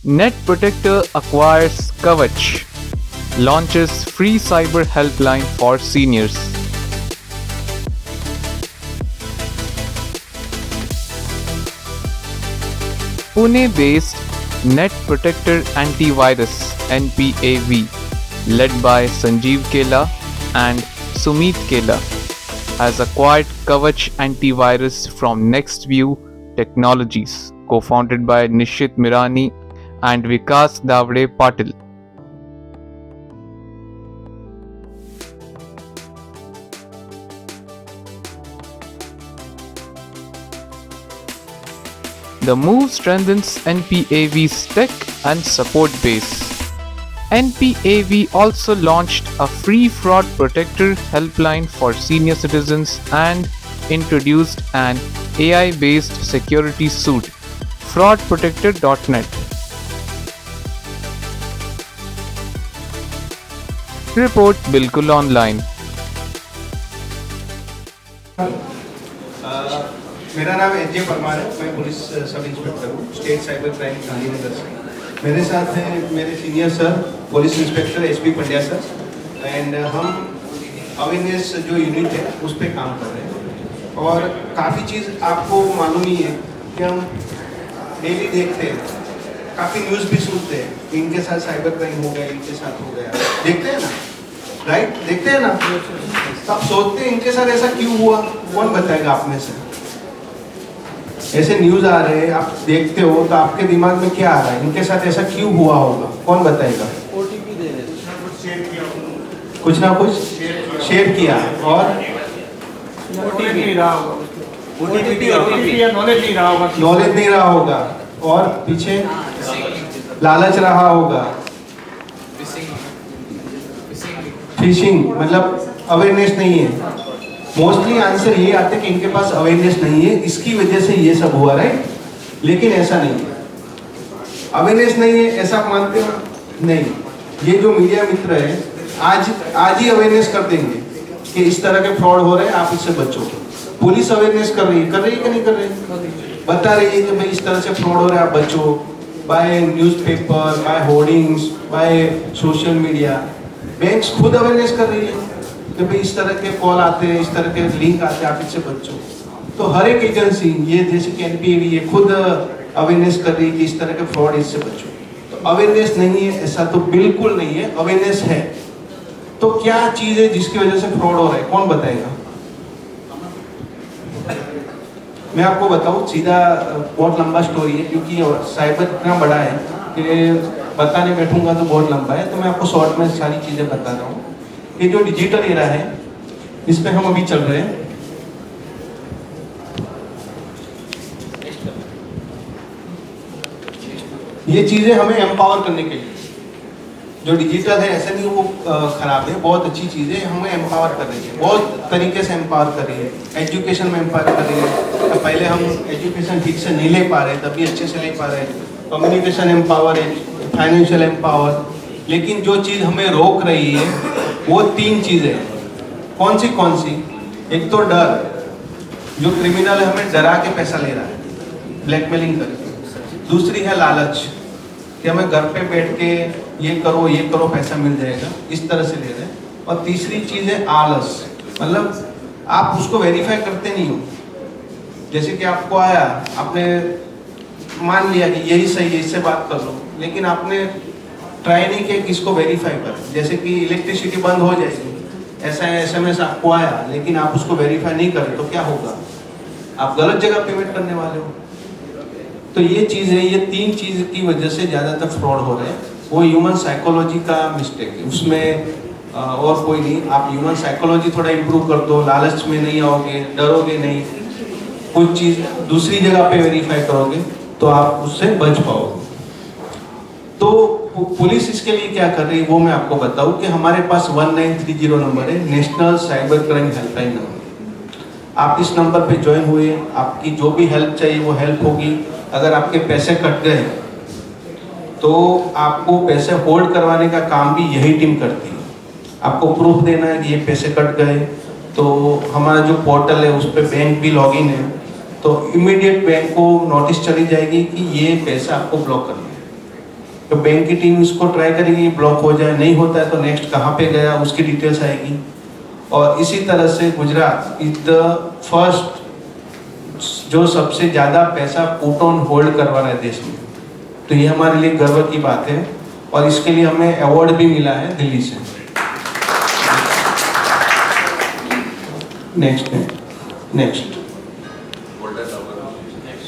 Net Protector acquires Kavach, launches free cyber helpline for seniors. Pune-based Net Protector Antivirus (NPAV), led by Sanjeev Kela and Sumit Kela, has acquired Kavach antivirus from NextView Technologies, co-founded by Nishit Mirani and Vikas Davde Patil. The move strengthens NPAV's tech and support base. NPAV also launched a free fraud protector helpline for senior citizens and introduced an AI-based security suite, fraudprotector.net. Report बिल्कुल online. मेरा नाम एच.जे. परमार है, मैं police sub inspector हूँ, state cyber crime Gandhinagar से। मेरे साथ हैं मेरे senior sir police inspector SP. Pandya sir, and हम अवेयरनेस जो यूनिट है उस पर काम कर रहे हैं। और काफ़ी चीज़ आपको मालूम ही है कि हम डेली देखते हैं, काफ़ी न्यूज़ भी सुनते हैं, इनके साथ साइबर क्राइम हो गया, इनके साथ हो गया, देखते हैं ना, राइट? देखते हैं ना, तो आप सोचते हैं इनके साथ ऐसा क्यों हुआ, कौन बताएगा आप में से? ऐसे न्यूज़ आ रहे हैं, आप देखते हो तो आपके दिमाग में क्या आ रहा है, इनके साथ ऐसा क्यों हुआ होगा, कौन बताएगा? ओटीपी दे रहे कुछ ना कुछ शेयर किया और ओटीपी नहीं रहा होगा, नॉलेज नहीं रहा होगा और पीछे लालच रहा होगा, फिशिंग मतलब अवेयरनेस नहीं है। मोस्टली आंसर ये आते हैं कि इनके पास अवेयरनेस नहीं है, इसकी वजह से ये सब हुआ, राइट? लेकिन ऐसा नहीं है, अवेयरनेस नहीं है ऐसा आप मानते हो? नहीं, ये जो मीडिया मित्र है आज ही अवेयरनेस कर देंगे कि इस तरह के फ्रॉड हो रहे हैं, आप इससे बचो। पुलिस अवेयरनेस कर रही है कि नहीं कर रही है? बता रही है कि भाई इस तरह से फ्रॉड हो रहा है, आप बचो, by newspaper, by hoardings, by social media. Banks खुद अवेयरनेस कर रही है कि भाई इस तरह के कॉल आते हैं, इस तरह के लिंक आते हैं, आप इससे बचो। तो हर एक एजेंसी, ये जैसे कि एनपीएवी, ये खुद अवेयरनेस कर रही है कि इस तरह के फ्रॉड, इससे बचो। तो अवेयरनेस नहीं है ऐसा तो बिल्कुल नहीं है, अवेयरनेस है। तो क्या चीज़ है जिसकी वजह से फ्रॉड हो रहा है, कौन बताएगा? मैं आपको बताऊं सीधा, बहुत लंबा स्टोरी है क्योंकि साइबर इतना बड़ा है कि बताने बैठूंगा तो बहुत लंबा है, तो मैं आपको शॉर्ट में सारी चीज़ें बता रहा हूँ। ये जो डिजिटल एरा है इस पे हम अभी चल रहे हैं। ये चीज़ें हमें एम्पावर करने के लिए, जो डिजिटल है ऐसा नहीं वो खराब है, बहुत अच्छी चीज़ है, हमें एम्पावर कर रही है, बहुत तरीके से एम्पावर कर रही है। एजुकेशन में एम्पावर कर रही है, तो पहले हम एजुकेशन ठीक से नहीं ले पा रहे, तभी अच्छे से ले पा रहे हैं। कम्युनिकेशन एम्पावर है, फाइनेंशियल एम्पावर। लेकिन जो चीज़ हमें रोक रही है वो 3 चीज़ें। कौन सी? एक तो डर, जो क्रिमिनल है हमें डरा के पैसा ले रहा है, ब्लैकमेलिंग करके। दूसरी है लालच, कि हमें घर पे बैठ के ये करो पैसा मिल जाएगा, इस तरह से ले रहे हैं। और तीसरी चीज़ है आलस, मतलब आप उसको वेरीफाई करते नहीं हो। जैसे कि आपको आया, आपने मान लिया कि यही सही है, इससे बात कर लो, लेकिन आपने ट्राई नहीं किया कि इसको वेरीफाई करें। जैसे कि इलेक्ट्रिसिटी बंद हो जाएगी, ऐसा एसएमएस आपको आया, लेकिन आप उसको वेरीफाई नहीं करें तो क्या होगा? आप गलत जगह पेमेंट करने वाले हो। तो ये चीज़ है, ये 3 चीज़ की वजह से ज़्यादातर फ्रॉड हो रहे हैं। वो ह्यूमन साइकोलॉजी का मिस्टेक है, उसमें और कोई नहीं। आप ह्यूमन साइकोलॉजी थोड़ा इम्प्रूव कर दो, लालच में नहीं आओगे, डरोगे नहीं, कुछ चीज़ दूसरी जगह पे वेरीफाई करोगे तो आप उससे बच पाओगे। तो पुलिस इसके लिए क्या कर रही है वो मैं आपको बताऊं कि हमारे पास 1930 नंबर है, national cyber crime helpline number. आप इस नंबर पे ज्वाइन हुए, आपकी जो भी हेल्प चाहिए वो हेल्प होगी। अगर आपके पैसे कट गए तो आपको पैसे होल्ड करवाने का काम भी यही टीम करती है। आपको प्रूफ देना है कि ये पैसे कट गए, तो हमारा जो पोर्टल है उस पर बैंक भी लॉगिन है, तो इमीडिएट बैंक को नोटिस चली जाएगी कि ये पैसा आपको ब्लॉक करना है। तो बैंक की टीम इसको ट्राई करेगी, ब्लॉक हो जाए, नहीं होता है तो नेक्स्ट कहाँ पे गया उसकी डिटेल्स आएगी। और इसी तरह से गुजरात इज द फर्स्ट जो सबसे ज़्यादा पैसा पुट ऑन होल्ड करवा रहा है देश में। तो ये हमारे लिए गर्व की बात है और इसके लिए हमें अवार्ड भी मिला है दिल्ली से। नेक्स्ट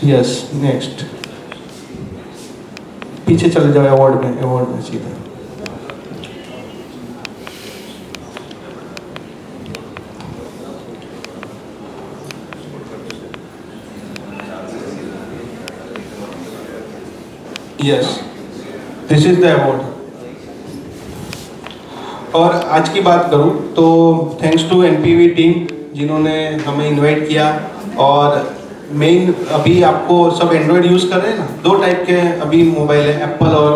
यस नेक्स्ट पीछे चले जाओ अवार्ड में सीधा। Yes this is the award. और आज की बात करूं तो थैंक्स टू एनपीवी टीम जिन्होंने हमें इनवाइट किया। और मेन अभी आपको सब एंड्रॉयड यूज़ कर रहे हैं ना, दो टाइप के अभी मोबाइल है, एप्पल और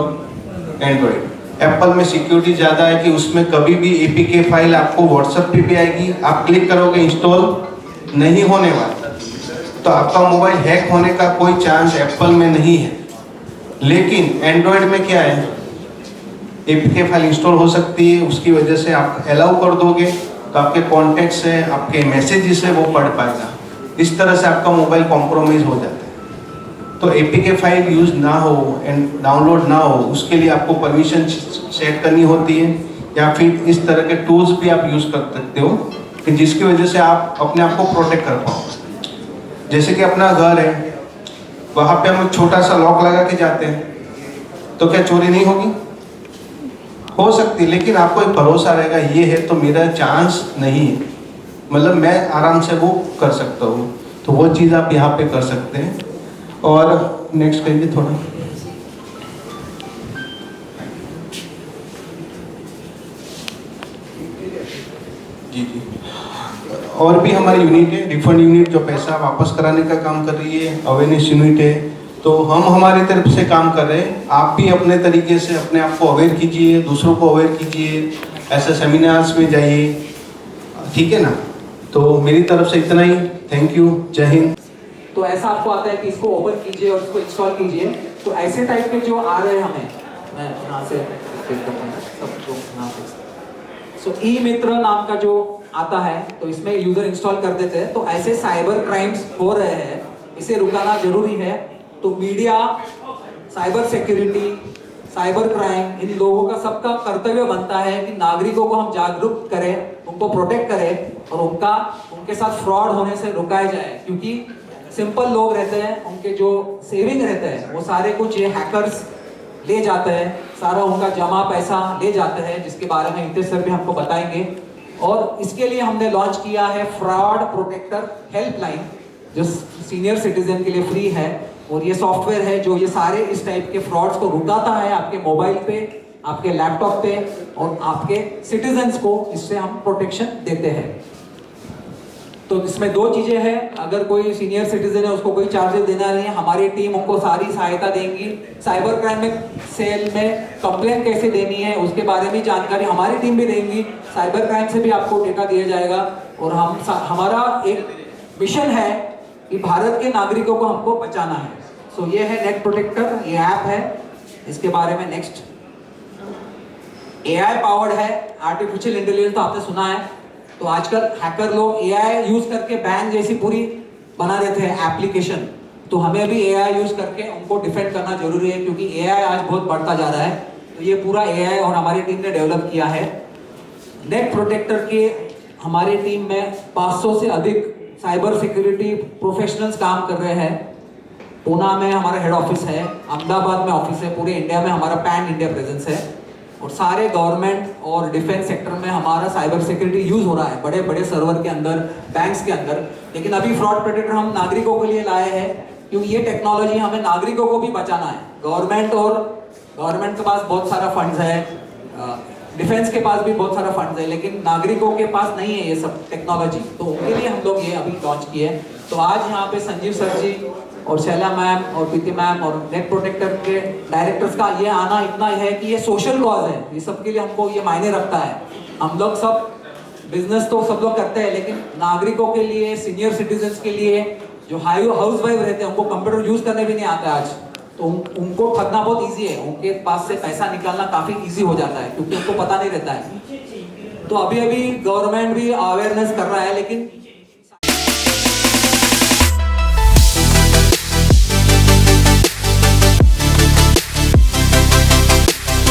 एंड्रॉयड। एप्पल में सिक्योरिटी ज़्यादा है कि उसमें कभी भी एपीके फाइल आपको व्हाट्सएप पे भी आएगी, आप क्लिक करोगे इंस्टॉल नहीं होने वाला, तो आपका मोबाइल हैक होने का कोई चांस एप्पल में नहीं है। लेकिन एंड्रॉयड में क्या है, एपीके फाइल इंस्टॉल हो सकती है, उसकी वजह से आप अलाउ कर दोगे तो आपके कॉन्टेक्ट्स है, आपके मैसेजेस है, वो पढ़ पाएगा। इस तरह से आपका मोबाइल कॉम्प्रोमाइज हो जाता है। तो एपीके फाइल यूज़ ना हो एंड डाउनलोड ना हो, उसके लिए आपको परमिशन सेट करनी होती है, या फिर इस तरह के टूल्स भी आप यूज़ कर सकते हो कि जिसकी वजह से आप अपने आप को प्रोटेक्ट कर पाओ। जैसे कि अपना घर है, वहाँ पे हम छोटा सा लॉक लगा के जाते हैं, तो क्या चोरी नहीं होगी? हो सकती, लेकिन आपको एक भरोसा रहेगा ये है तो मेरा चांस नहीं है, मतलब मैं आराम से वो कर सकता हूँ। तो वो चीज़ आप यहाँ पे कर सकते हैं। और नेक्स्ट करिए थोड़ा। जी। और भी हमारी यूनिट है, रिफंड यूनिट, जो पैसा वापस कराने का काम कर रही है, अवेयरनेस यूनिट है। तो हम हमारी तरफ से काम कर रहे हैं, आप भी अपने तरीके से अपने आप को अवेयर कीजिए, दूसरों को अवेयर कीजिए, ऐसे सेमिनार्स में जाइए, ठीक है ना। तो मेरी तरफ से इतना ही, थैंक यू, जय हिंद। तो ऐसा आपको आता है कि इसको ओपन कीजिए और इसको इंस्टॉल कीजिए। तो ऐसे टाइप के जो आ रहे हैं हमें, मैं यहाँ से सबको यहाँ पे, सो ई मित्र नाम का जो आता है, तो इसमें यूजर इंस्टॉल कर देते हैं। तो ऐसे साइबर क्राइम्स हो रहे हैं, इसे रुकाना जरूरी है। तो media, cyber security, cyber crime, इन लोगों का सबका कर्तव्य बनता है कि नागरिकों को हम जागरूक करें, उनको प्रोटेक्ट करें और उनके साथ फ्रॉड होने से रुकाया जाए। क्योंकि सिंपल लोग रहते हैं, उनके जो सेविंग रहते हैं वो सारे कुछ ये हैकर्स ले जाते हैं, सारा उनका जमा पैसा ले जाते हैं, जिसके बारे में हितेश सर भी हमको बताएंगे। और इसके लिए हमने लॉन्च किया है फ्रॉड प्रोटेक्टर हेल्पलाइन, जो सीनियर सिटीजन के लिए फ्री है। और ये सॉफ्टवेयर है जो ये सारे इस टाइप के फ्रॉड्स को रुकाता है आपके मोबाइल पे, आपके लैपटॉप पे, और आपके सिटीजन्स को इससे हम प्रोटेक्शन देते हैं। तो इसमें दो चीजें हैं, अगर कोई सीनियर सिटीजन है उसको कोई चार्जेस देना नहीं है, हमारी टीम उनको सारी सहायता देंगी। साइबर क्राइम में सेल में कंप्लेन कैसे देनी है उसके बारे में जानकारी हमारी टीम भी देंगी। साइबर क्राइम से भी आपको डेटा दिया जाएगा। और हमारा एक मिशन है कि भारत के नागरिकों को हमको बचाना है। सो ये है नेट प्रोटेक्टर, ये ऐप है, इसके बारे में नेक्स्ट। एआई पावर्ड है, आर्टिफिशियल इंटेलिजेंस तो आपने सुना है। तो आजकल हैकर लोग एआई यूज करके बैंक जैसी पूरी बना देते हैं एप्लीकेशन। तो हमें भी एआई यूज करके उनको डिफेंड करना जरूरी है, क्योंकि एआई आज बहुत बढ़ता जा रहा है। तो ये पूरा एआई और हमारी टीम ने डेवलप किया है। नेट प्रोटेक्टर के हमारी टीम में 500 से अधिक साइबर सिक्योरिटी प्रोफेशनल्स काम कर रहे हैं। पूना में हमारा हेड ऑफिस है, अहमदाबाद में ऑफिस है, पूरे इंडिया में हमारा पैन इंडिया प्रेजेंस है। और सारे गवर्नमेंट और डिफेंस सेक्टर में हमारा साइबर सिक्योरिटी यूज हो रहा है, बड़े बड़े सर्वर के अंदर, बैंक्स के अंदर। लेकिन अभी फ्रॉड प्रोटेक्टर हम नागरिकों के लिए लाए हैं, क्योंकि ये टेक्नोलॉजी हमें नागरिकों को भी बचाना है। गवर्नमेंट के पास बहुत सारा फंड्स है, डिफेंस के पास भी बहुत सारा फंड्स है, लेकिन नागरिकों के पास नहीं है ये सब टेक्नोलॉजी। तो उनके लिए हम लोग ये अभी लॉन्च किए। तो आज यहाँ पे संजीव सर जी और शैला मैम और प्रीति मैम और नेट प्रोटेक्टर के डायरेक्टर्स का ये आना इतना है कि ये सोशल कॉज है, ये सबके लिए हमको ये मायने रखता है। हम लोग सब बिजनेस तो सब लोग करते हैं, लेकिन नागरिकों के लिए, सीनियर सिटीजन्स के लिए, जो हाउस वाइफ रहते हैं उनको कंप्यूटर यूज करने भी नहीं आता आज, तो उनको ठगना बहुत इजी है, उनके पास से पैसा निकालना काफी इजी हो जाता है क्योंकि उनको पता नहीं रहता है। तो अभी अभी गवर्नमेंट भी अवेयरनेस कर रहा है, लेकिन